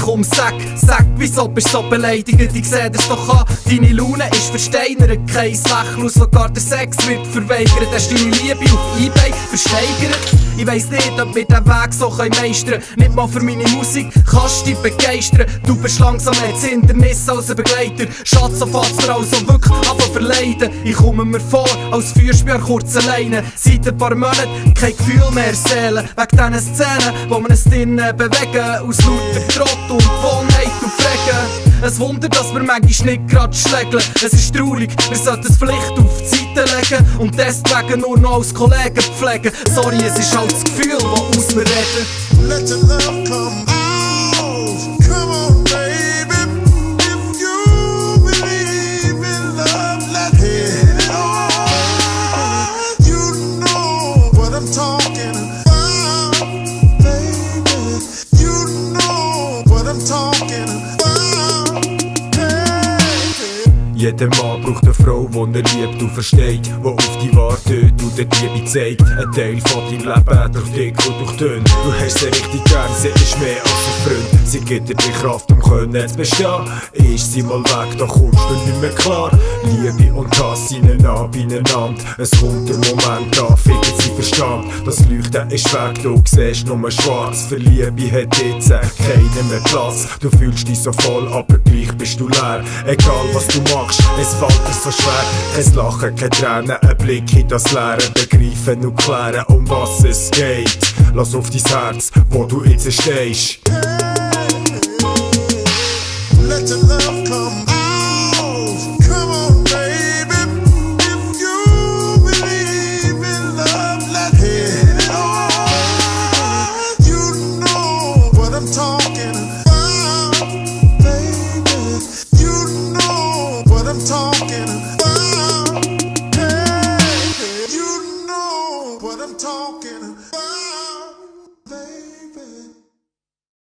komm, sag, wieso bist du so beleidigt? Ich seh das doch an, deine Laune ist versteinert, kein Lächeln, sogar der Sex wird verweigert. Hast deine Liebe auf eBay versteigert? Ich weiss nicht, ob wir den Weg so meistern können. Nicht mal für meine Musik kannst du dich begeistern. Du bist langsam jetzt Hindernis als ein Begleiter. Schatz, so fällt's mir also wirklich an verleiden. Ich komme mir vor, als führst du mich an kurzen Leinen. Seit ein paar Monaten kein Gefühl mehr Seelen. Wegen diesen Szenen, wo wir uns drinnen bewegen. Aus lauter Trott und Gewohnheit und Pflege. Ein Wunder, dass wir manchmal nicht grad schlägeln. Es ist traurig, wir sollten es vielleicht auf die Seite legen und deswegen nur noch als Kollegen pflegen. Sorry, es ist halt das Gefühl, das aus mir redet. Let your love come out. Come on, baby. If you believe in love, let's hit it on. You know what I'm talking about, baby. You know what I'm talking about. Jeder Mann braucht eine Frau, die er liebt und versteht, die auf dich wartet und dir die Liebe zeigt. Ein Teil von deinem Leben durch dick und durch dünn. Du hast sie richtig gern, sie ist mehr als ein Freund. Sie gibt dir die Kraft, um können zu bestehen. Ist sie mal weg, da kommst du nicht mehr klar. Liebe und Hass sind nah beieinander. Es kommt der Moment, da findet sie Verstand. Das Leuchten ist weg, du siehst nur schwarz. Für Liebe hat jetzt keiner mehr Platz. Du fühlst dich so voll, aber gleich bist du leer. Egal was du machst, es fällt dir so schwer. Kein Lachen, keine Tränen, ein Blick in das Leere. Begreifen und klären, um was es geht. Lass auf dein Herz, wo du jetzt stehst.